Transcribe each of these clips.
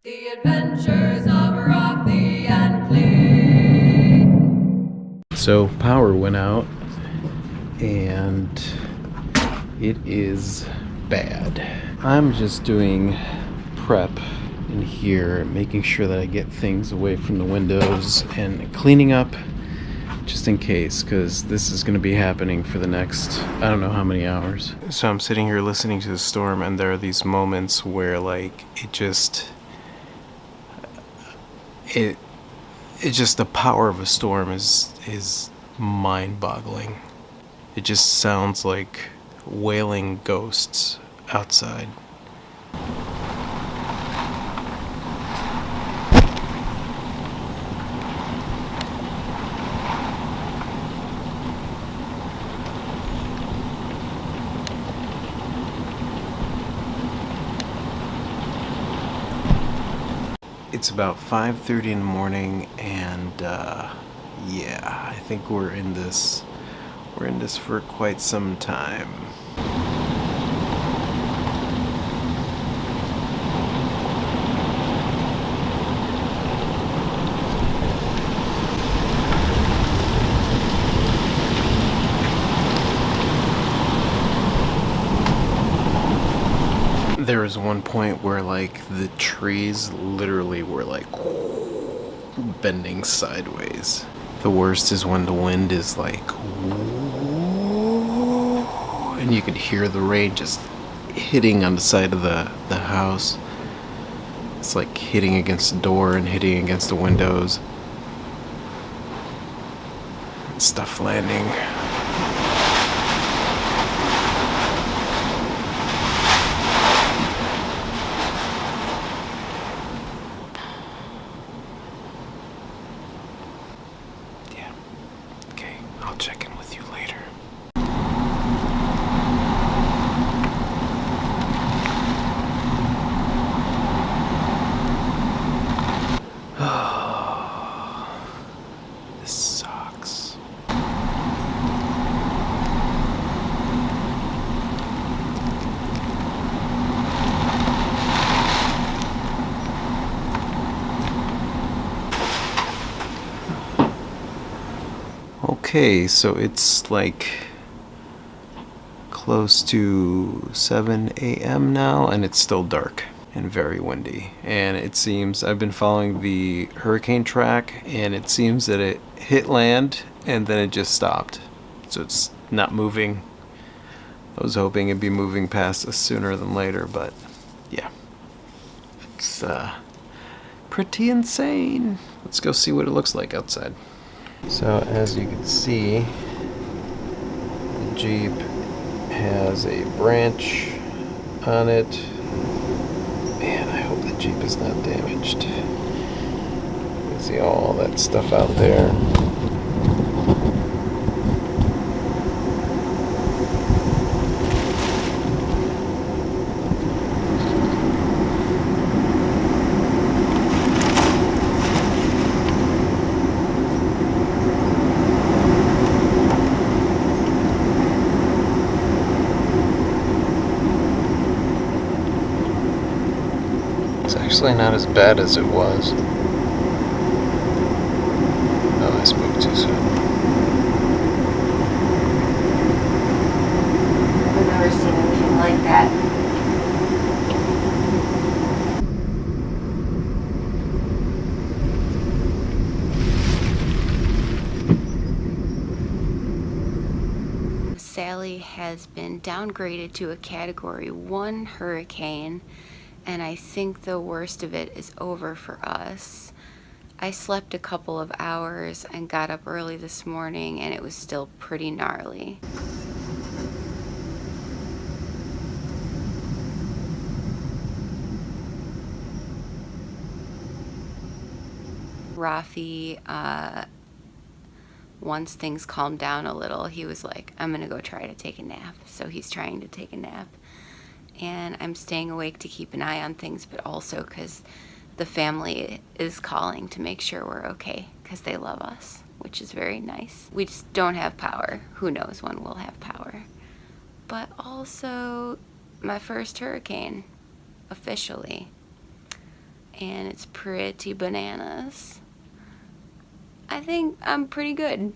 The Adventures of Raffi and Clee. So power went out and it is bad. I'm just doing prep in here, making sure that I get things away from the windows and cleaning up just in case, because this is going to be happening for the next I don't know how many hours. So I'm sitting here listening to the storm, and there are these moments where like it just the power of a storm is mind-boggling. It just sounds like wailing ghosts outside. It's about 5:30 in the morning, and yeah, I think we're in this for quite some time. There was one point where like the trees literally were like bending sideways. The worst is when the wind is like, and you could hear the rain just hitting on the side of the house. It's like hitting against the door and hitting against the windows. Stuff landing. Yeah. Okay, I'll check in with you later. This sucks. Okay, so it's like close to 7 a.m. now, and it's still dark and very windy. And it seems I've been following the hurricane track, and it seems that it hit land and then it just stopped. So it's not moving. I was hoping it'd be moving past us sooner than later, but yeah. It's pretty insane. Let's go see what it looks like outside. So as you can see, the Jeep has a branch on it. Man, I hope the Jeep is not damaged. You can see all that stuff out there. It's actually not as bad as it was. Oh, I spoke too soon. I've never seen anything like that. Sally has been downgraded to a Category 1 hurricane, and I think the worst of it is over for us. I slept a couple of hours and got up early this morning, and it was still pretty gnarly. Rafi, once things calmed down a little, he was like, I'm gonna go try to take a nap. So he's trying to take a nap. And I'm staying awake to keep an eye on things, but also because the family is calling to make sure we're okay, because they love us, which is very nice. We just don't have power. Who knows when we'll have power. But also, my first hurricane, officially. and it's pretty bananas. I think I'm pretty good.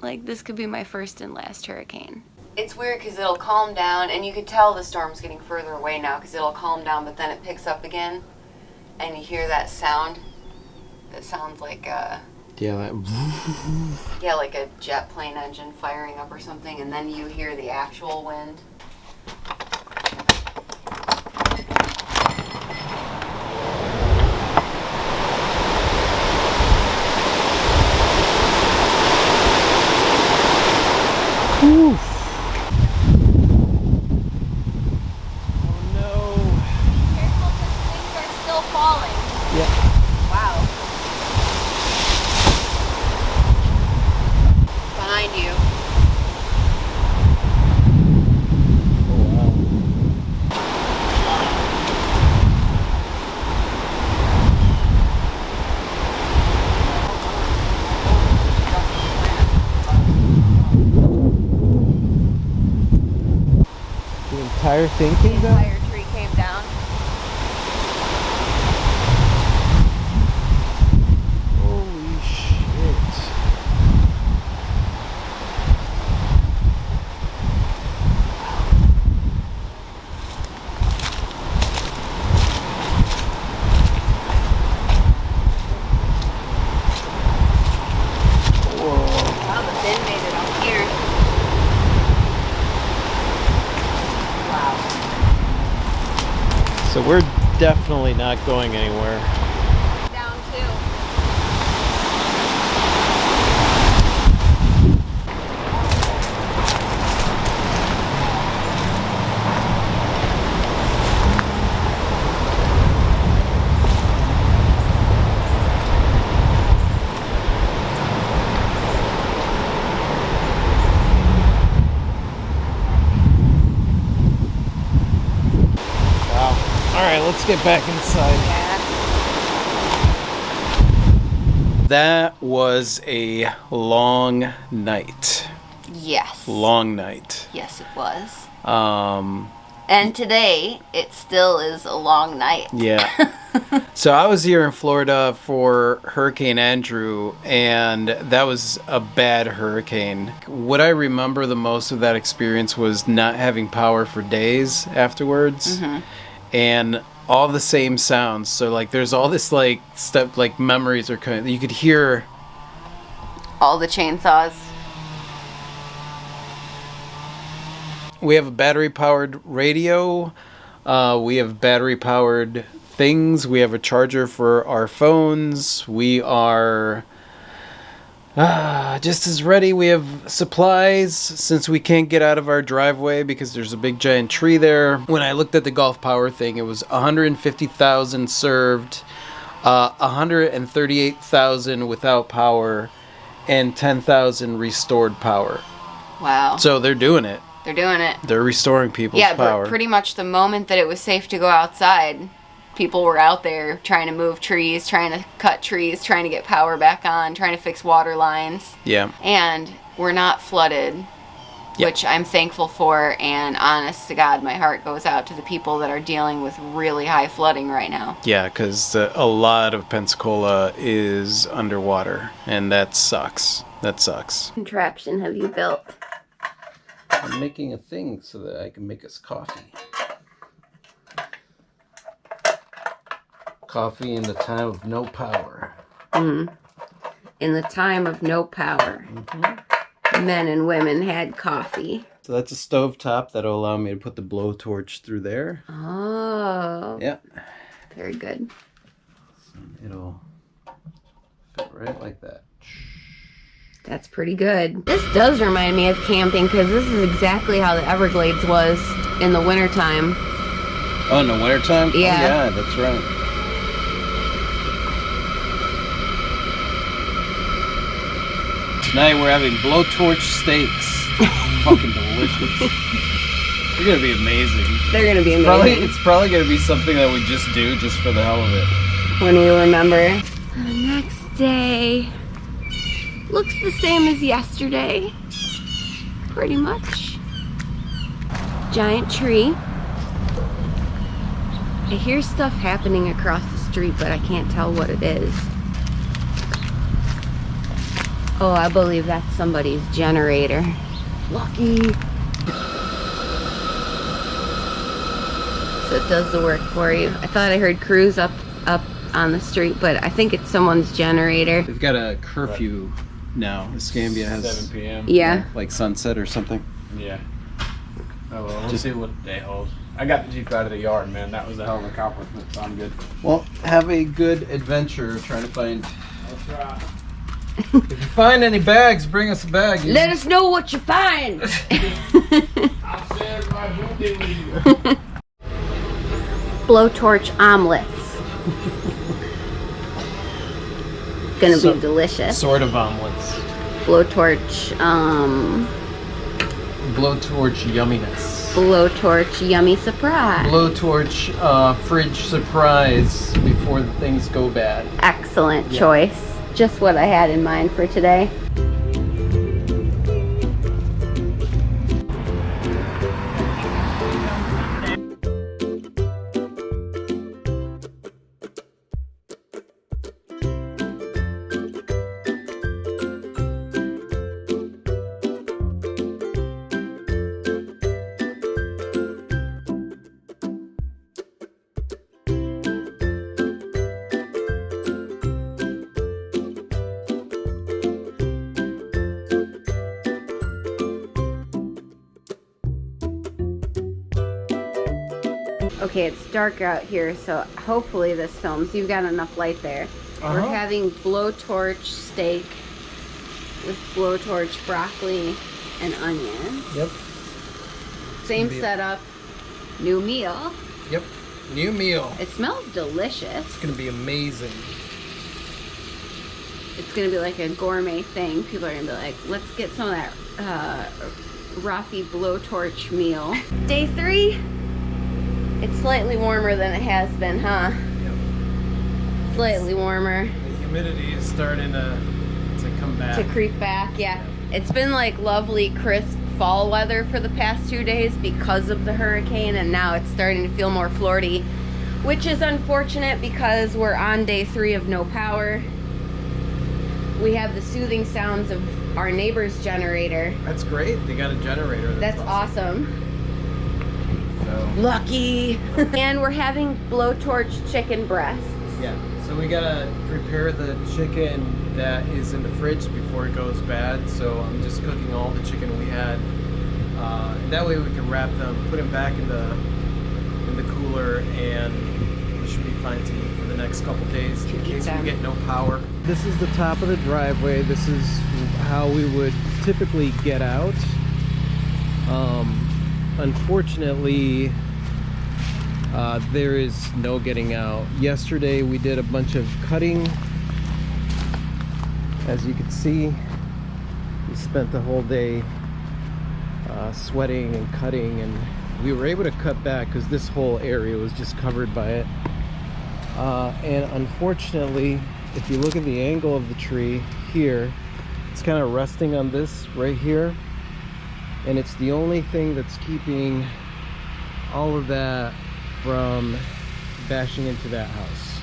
Like, this could be my first and last hurricane. It's weird because it'll calm down, and you could tell the storm's getting further away now because it'll calm down, but then it picks up again, and you hear that sound. That sounds like like a jet plane engine firing up or something, and then you hear the actual wind. Careful, because things are still falling. Wow. Behind you. The entire thing The came down? entire tree came down. Holy shit. Wow, the bin made it up here. Wow. So we're definitely not going anywhere. Down too. Wow. All right, let's get back inside. Yeah. That was a long night. Yes. Long night. Yes, it was. Um, And today, it still is a long night. yeah. So I was here in Florida for Hurricane Andrew, and that was a bad hurricane. What I remember the most of that experience was not having power for days afterwards, and all the same sounds. So like, there's all this like stuff, like memories are kind of, you could hear. All the chainsaws. We have a battery-powered radio. We have battery-powered things. We have a charger for our phones. We are just as ready. We have supplies since we can't get out of our driveway because there's a big giant tree there. When I looked at the Gulf Power thing, it was 150,000 served, 138,000 without power, and 10,000 restored power. Wow. So they're doing it. They're doing it. They're restoring people's Yeah, power. but pretty much the moment that it was safe to go outside, people were out there trying to move trees, trying to cut trees, trying to get power back on, trying to fix water lines. Yeah. And we're not flooded, Yep. which I'm thankful for. And honest to God, my heart goes out to the people that are dealing with really high flooding right now. Yeah, because a lot of Pensacola is underwater, and that sucks. That sucks. Contraption have you built? I'm making a thing so that I can make us coffee. Coffee in the time of no power. In the time of no power, men and women had coffee. So that's a stovetop that'll allow me to put the blowtorch through there. Oh, Yeah. very good. It'll fit right like that. That's pretty good. This does remind me of camping because this is exactly how the Everglades was in the wintertime. Oh, in the wintertime? Yeah. Oh, yeah, that's right. Tonight we're having blowtorch steaks. Fucking delicious. They're gonna be amazing. They're gonna be amazing It's probably gonna be something that we just do just for the hell of it. when we remember. The next day looks the same as yesterday, pretty much. Giant tree. I hear stuff happening across the street, but I can't tell what it is. Oh, I believe that's somebody's generator. Lucky. So it does the work for you. I thought I heard crews up on the street, but I think it's someone's generator. They've got a curfew now. Escambia has 7 p.m. Yeah. like sunset or something. Yeah. Oh well, we'll see what the day holds. I got the Jeep out of the yard, man. That was a hell of an accomplishment, so I'm good. Well, have a good adventure trying to find. That's right. If you find any bags, bring us a bag. Let us know what you find. I'll share my birthday with you. Blowtorch omelets. Gonna So- be delicious. Sort of omelets. Blowtorch, Blowtorch yumminess. blowtorch yummy surprise. Blowtorch fridge surprise before the things go bad. Excellent choice. Just what I had in mind for today. Okay, it's dark out here, so hopefully this films. You've got enough light there. We're having blowtorch steak with blowtorch broccoli and onions. Yep. Same be- setup, new meal. Yep. New meal. It smells delicious. It's gonna be amazing. It's gonna be like a gourmet thing. People are gonna be like, let's get some of that Rafi blowtorch meal. Day 3. It's slightly warmer than it has been, huh? Yep. Slightly warmer. The humidity is starting to come back. To creep back, yeah. It's been like lovely, crisp fall weather for the past 2 days because of the hurricane, and now it's starting to feel more Florida, which is unfortunate because we're on day 3 of no power. We have the soothing sounds of our neighbor's generator. That's great. They got a generator. That's awesome. So, Lucky. And we're having blowtorch chicken breasts. yeah. So we gotta prepare the chicken that is in the fridge before it goes bad. So I'm just cooking all the chicken we had. That way we can wrap them, put them back in the cooler, and we should be fine to eat for the next couple days in case we get no power. This is the top of the driveway. This is how we would typically get out. Unfortunately, there is no getting out. Yesterday we did a bunch of cutting. As you can see, we spent the whole day sweating and cutting, and we were able to cut back because this whole area was just covered by it. And unfortunately, if you look at the angle of the tree here, it's kind of resting on this right here, and it's the only thing that's keeping all of that from bashing into that house.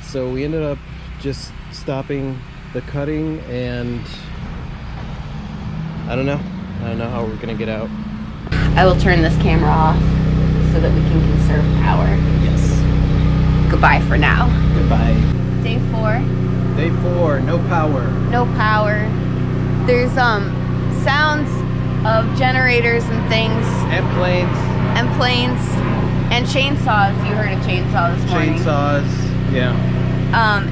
So we ended up just stopping the cutting, and I don't know how we're gonna get out. I will turn this camera off so that we can conserve power. Yes. Goodbye for now. Goodbye. Day 4. Day 4, no power. No power. There's sounds of generators and things And planes. and planes and chainsaws. You heard a chainsaw this morning. Chainsaws. Yeah.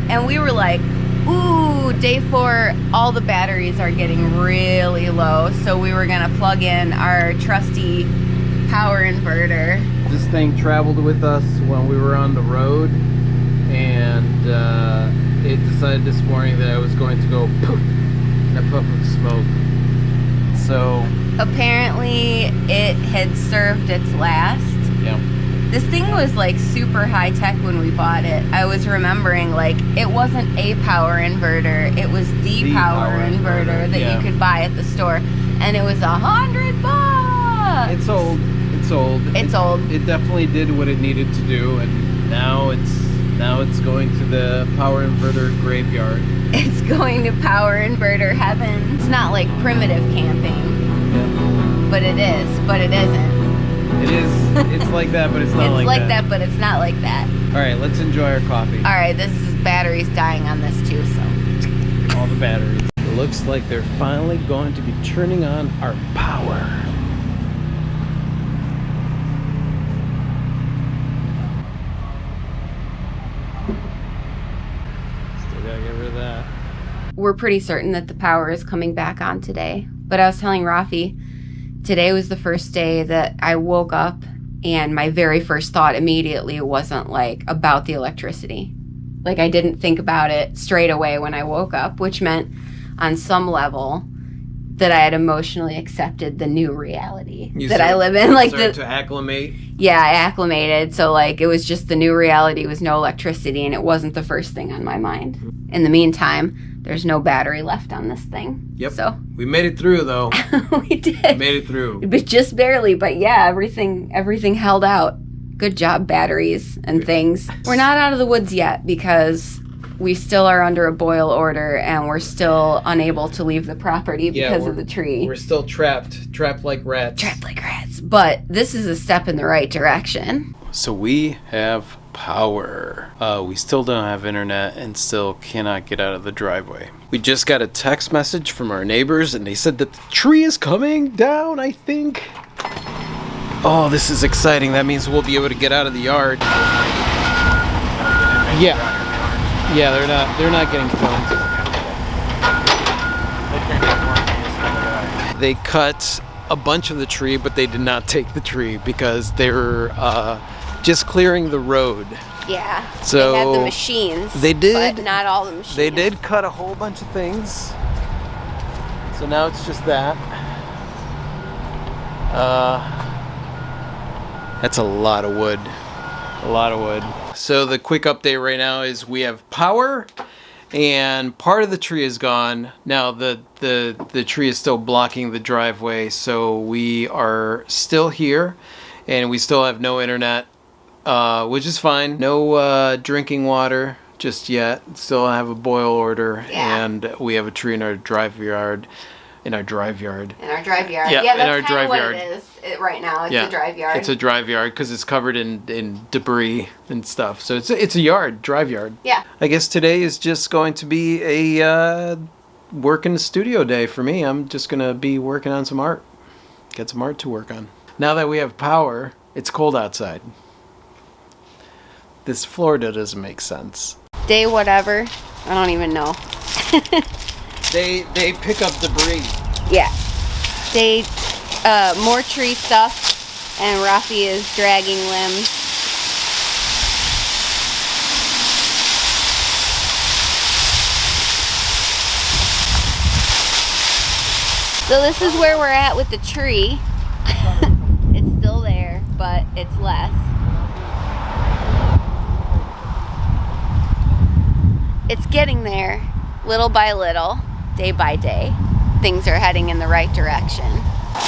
And we were like, ooh, day 4, all the batteries are getting really low, so we were gonna plug in our trusty power inverter. This thing traveled with us when we were on the road, and it decided this morning that I was going to go poof in a puff of smoke. So, Apparently it had served its last. yeah. This thing was like super high tech when we bought it. I was remembering, like, it wasn't a power inverter, it was the power inverter that yeah. you could buy at the store, and it was $100. It's old. It's old. It's old. It definitely did what it needed to do, and now it's Now it's going to the power inverter graveyard. It's going to power inverter heaven. It's not like primitive camping, but it is, but it isn't. It is. It's like that, but it's not It's like that, but it's not like that. All right, let's enjoy our coffee. All right, this is batteries dying on this too, so. All the batteries. It looks like they're finally going to be turning on our power. Still gotta get rid of that. We're pretty certain that the power is coming back on today. But I was telling Rafi, today was the first day that I woke up and my very first thought immediately wasn't like about the electricity. Like I didn't think about it straight away when I woke up, which meant on some level that I had emotionally accepted the new reality I live in. Like to acclimate. Yeah, I acclimated. So like it was just the new reality was no electricity and it wasn't the first thing on my mind. In the meantime, there's no battery left on this thing. Yep. So We made it through though. we did. Made it through. But just barely, but yeah, everything held out. Good job, batteries and things. We're not out of the woods yet because we still are under a boil order and we're still unable to leave the property because of the tree. We're still trapped like rats. Trapped like rats. But this is a step in the right direction. So we have power. We still don't have internet and still cannot get out of the driveway. We just got a text message from our neighbors and they said that the tree is coming down, I think. Oh, this is exciting. That means we'll be able to get out of the yard. Yeah. Yeah, they're not getting filmed. They cut a bunch of the tree, but they did not take the tree because they were just clearing the road. Yeah. So they had the machines. They did. But not all the machines. They did cut a whole bunch of things. So now it's just that. That's a lot of wood. A lot of wood. So the quick update right now is we have power and part of the tree is gone. Now the tree is still blocking the driveway, so we are still here and we still have no internet, which is fine. No drinking water just yet. Still have a boil order, and we have a tree in our drive yard. In our drive yard. In our drive yard. Yeah, Yeah, in that's our kind drive of what yard. it is right now. It's a drive yard. It's a drive yard because it's covered in debris and stuff. So it's a yard, drive yard. Yeah. I guess today is just going to be a work in the studio day for me. I'm just going to be working on some art. Get some art to work on. Now that we have power, it's cold outside. This Florida doesn't make sense. Day whatever. I don't even know. They pick up debris. Yeah. They, more tree stuff, and Rafi is dragging limbs. So this is where we're at with the tree. It's still there, but it's less. It's getting there, little by little. Day by day, things are heading in the right direction.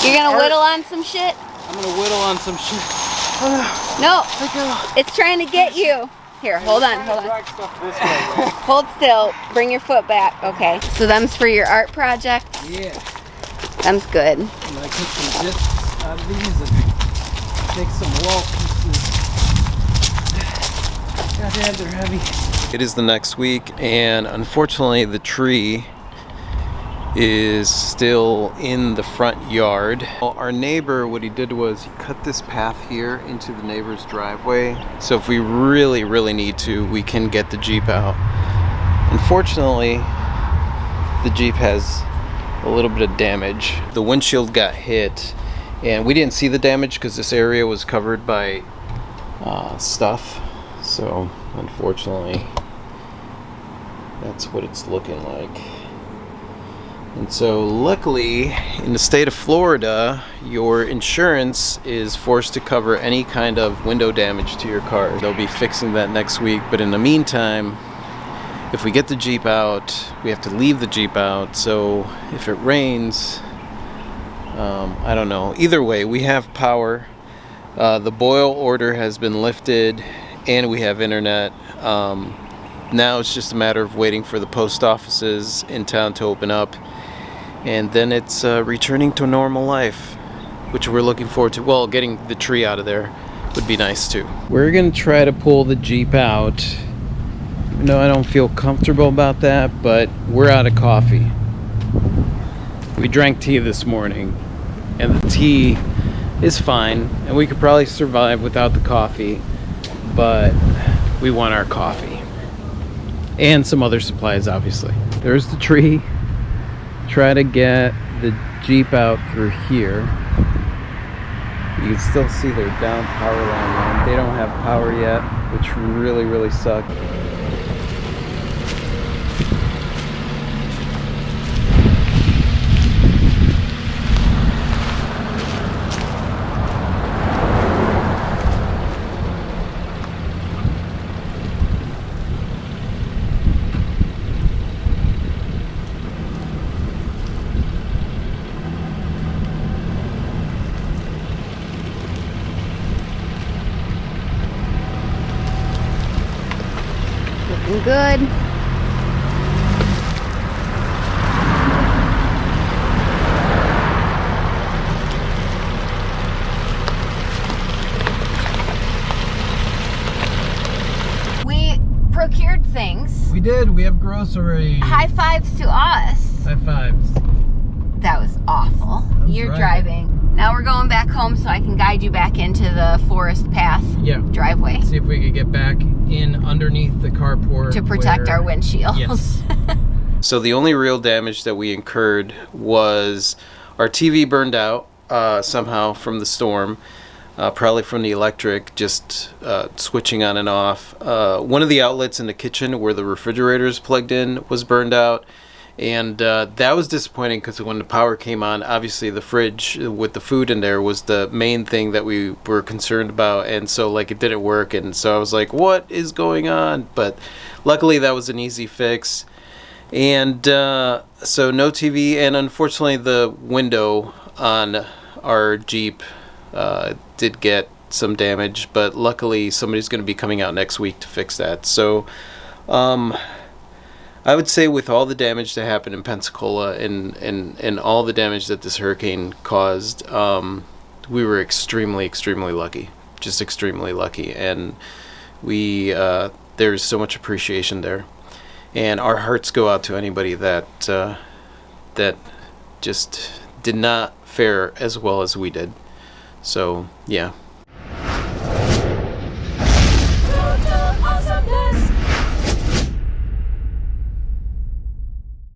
You're gonna whittle on some shit? I'm gonna whittle on some shit. No, it's trying to get you. Here, hold on. Hold still, bring your foot back. Okay, so them's for your art project? Yeah. Them's good. I'm gonna take some bits out of these and take some wall pieces. God, they're heavy. It is the next week, and unfortunately the tree is still in the front yard. Well, our neighbor, what he did was he cut this path here into the neighbor's driveway. So if we really, really need to, we can get the Jeep out. Unfortunately, the Jeep has a little bit of damage. The windshield got hit, and we didn't see the damage because this area was covered by stuff. So unfortunately, that's what it's looking like. And so luckily, in the state of Florida, your insurance is forced to cover any kind of window damage to your car. They'll be fixing that next week, but in the meantime, if we get the Jeep out, we have to leave the Jeep out. So if it rains, I don't know. Either way, we have power. The boil order has been lifted and we have internet. Now it's just a matter of waiting for the post offices in town to open up, and then it's returning to normal life, which we're looking forward to. Well, getting the tree out of there would be nice too. We're gonna try to pull the Jeep out. No, I don't feel comfortable about that, but we're out of coffee. We drank tea this morning, and the tea is fine, and we could probably survive without the coffee, but we want our coffee. And some other supplies, obviously. There's the tree. Try to get the Jeep out through here. You can still see their down power line, man. They don't have power yet, which really, really sucks. Looking good. We procured things. We did. We have groceries. High fives to us. High fives. That was awful. You're driving. Now we're going back home so I can guide you back into the forest path Yeah. driveway See if we could get back in underneath the carport to protect our windshield. Yes. So the only real damage that we incurred was our TV burned out somehow from the storm, probably from the electric, just switching on and off. One of the outlets in the kitchen where the refrigerator is plugged in was burned out. And that was disappointing because when the power came on, obviously the fridge with the food in there was the main thing that we were concerned about. And so, like, it didn't work. And so I was like, what is going on? But luckily, that was an easy fix. And so no TV. And unfortunately, the window on our Jeep did get some damage. But luckily, somebody's going to be coming out next week to fix that. So I would say with all the damage that happened in Pensacola and all the damage that this hurricane caused, we were extremely, extremely lucky. Just extremely lucky. And we there's so much appreciation there. And our hearts go out to anybody that just did not fare as well as we did. So, yeah,